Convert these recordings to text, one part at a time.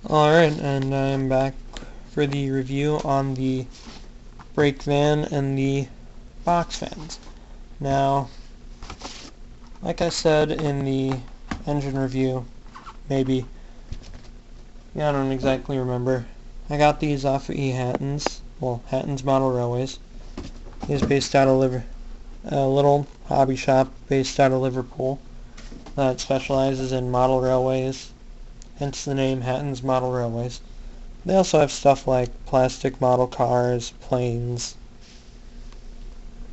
Alright, and I am back for the review on the brake van and the box fans. Now, like I said in the engine review, maybe, I don't exactly remember, I got these off of Hattons Model Railways. He's based out of a little hobby shop based out of Liverpool that specializes in model railways, hence the name Hattons Model Railways. They also have stuff like plastic model cars, planes,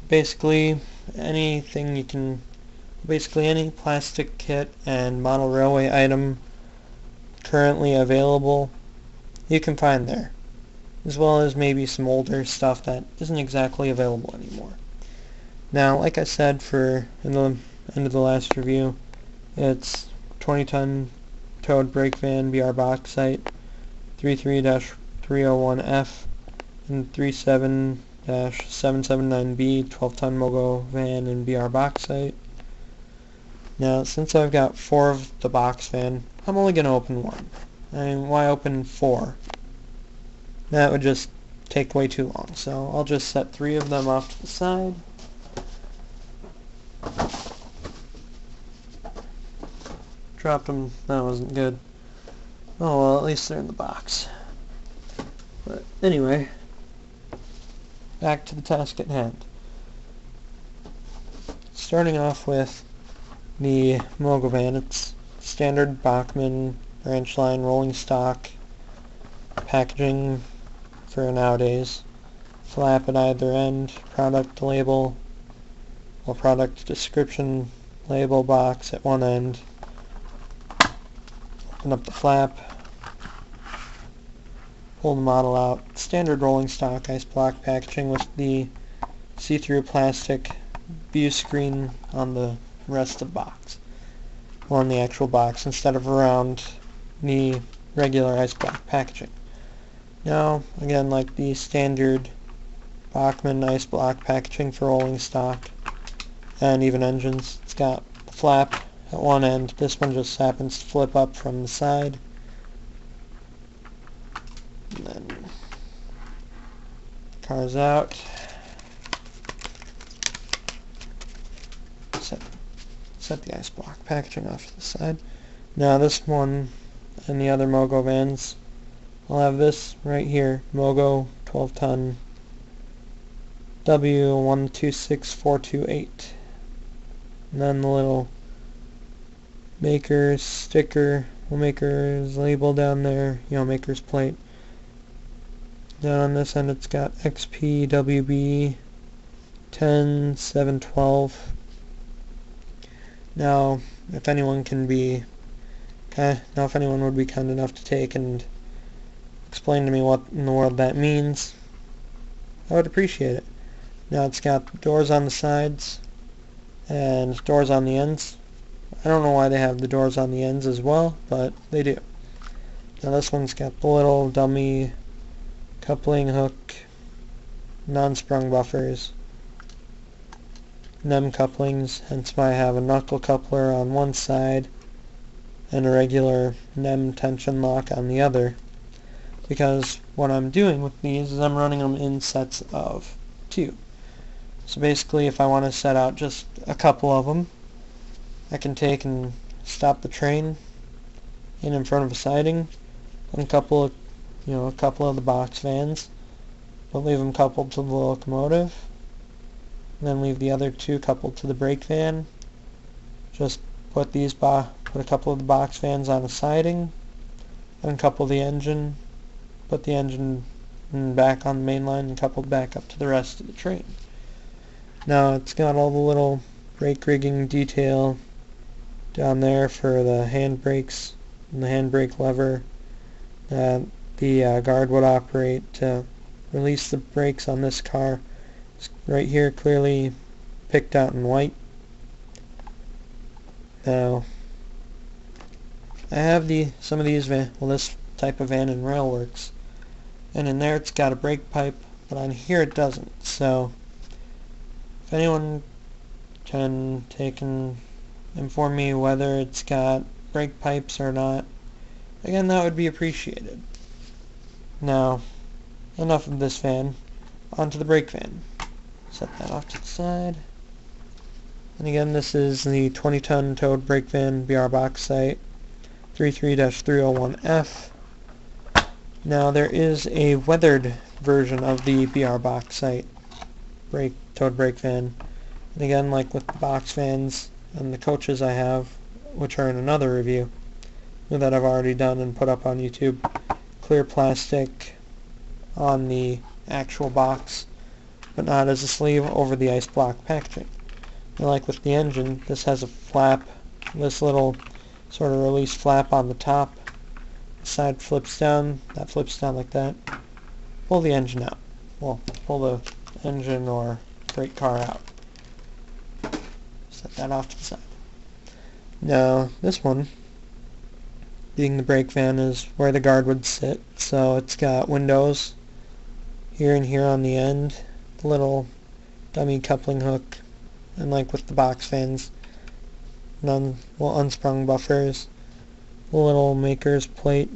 basically any plastic kit and model railway item currently available you can find there, as well as maybe some older stuff that isn't exactly available anymore. Now, like I said in the end of the last review, it's 20-ton towed brake van BR box site 33-301F and 37-779B 12-ton Mogo van and BR box site. Now, since I've got 4 of the box van, I'm only going to open 1. I mean, why open 4? That would just take way too long, so I'll just set 3 of them off to the side. Dropped them, that wasn't good. Oh well, at least they're in the box. But anyway, back to the task at hand. Starting off with the Mogo van, it's standard Bachmann branch line rolling stock packaging for nowadays. Flap at either end, product label or product description label box at one end. Open up the flap, pull the model out. Standard rolling stock ice block packaging with the see-through plastic view screen on the rest of the box, or on the actual box instead of around the regular ice block packaging. Now, again, like the standard Bachmann ice block packaging for rolling stock and even engines, it's got the flap at one end. This one just happens to flip up from the side. And then car's out. Set the ice block packaging off to the side. Now this one and the other Mogo vans, I'll have this right here, Mogo 12-ton W126428. And then the little maker's sticker, maker's label down there, maker's plate. Down on this end it's got XPWB 10712. Now, if anyone would be kind enough to take and explain to me what in the world that means, I would appreciate it. Now it's got doors on the sides and doors on the ends. I don't know why they have the doors on the ends as well, but they do. Now this one's got the little dummy coupling hook, non-sprung buffers, NEM couplings, hence why I have a knuckle coupler on one side and a regular NEM tension lock on the other, because what I'm doing with these is I'm running them in sets of 2. So basically, if I want to set out just a couple of them, I can take and stop the train in front of a siding, and a couple of the box vans, but leave them coupled to the locomotive, and then leave the other 2 coupled to the brake van. Just put a couple of the box vans on a siding, uncouple the engine, put the engine back on the main line, and couple back up to the rest of the train. Now it's got all the little brake rigging detail down there for the handbrakes and the handbrake lever that the guard would operate to release the brakes on this car. It's right here clearly picked out in white. Now, I have some of these this type of van in Railworks, and in there it's got a brake pipe, but on here it doesn't. So, if anyone can take and inform me whether it's got brake pipes or not, again, that would be appreciated. Now, enough of this fan, onto the brake van. Set that off to the side. And again, this is the 20-ton towed brake van BR box site 33-301F. Now there is a weathered version of the BR box site towed brake van. And again, like with the box vans and the coaches I have, which are in another review that I've already done and put up on YouTube, clear plastic on the actual box, but not as a sleeve over the ice block packaging. And like with the engine, this has a flap, this little sort of release flap on the top. The side flips down, that flips down like that. Pull the engine out. Well, pull the engine or brake car out. Set that off to the side. Now, this one, being the brake van, is where the guard would sit. So it's got windows here and here on the end, the little dummy coupling hook, and like with the box fans, unsprung buffers, the little maker's plate,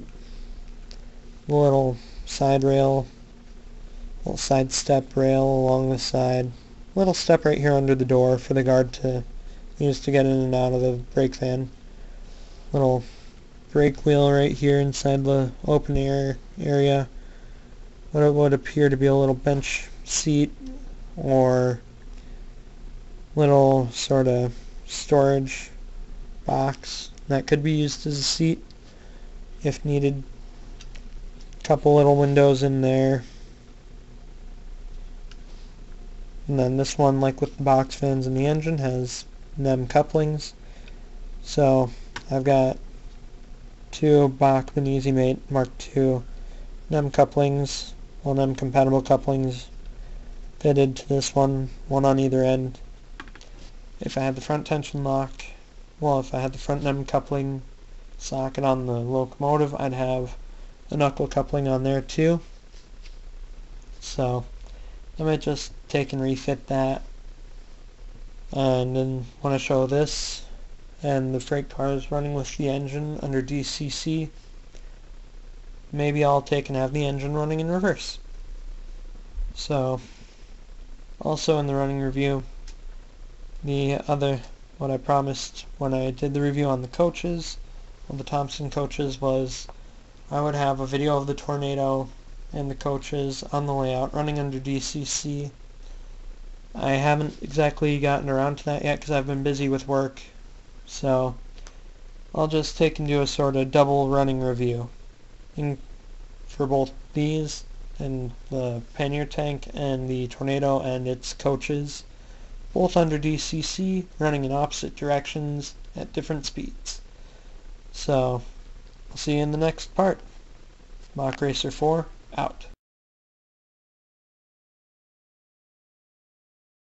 the little side rail, little side step rail along the side, little step right here under the door for the guard to use to get in and out of the brake van, little brake wheel right here inside the open air area, what would appear to be a little bench seat or little sort of storage box that could be used as a seat if needed. Couple little windows in there. And then this one, like with the box fans and the engine, has NEM couplings. So I've got two Bachmann EasyMate Mark II NEM couplings, NEM compatible couplings fitted to this one on either end. If I had the front tension lock, if I had the front NEM coupling socket on the locomotive, I'd have the knuckle coupling on there too. So I might just take and refit that. And then when I show this, and the freight car is running with the engine under DCC, maybe I'll take and have the engine running in reverse. So, also in the running review, what I promised when I did the review on the coaches, of the Thompson coaches, was I would have a video of the Tornado and the coaches on the layout running under DCC. I haven't exactly gotten around to that yet because I've been busy with work, so I'll just take and do a sort of double running review for both these and the pannier tank and the Tornado and its coaches, both under DCC, running in opposite directions at different speeds. So I'll see you in the next part. Mach Racer 4, out.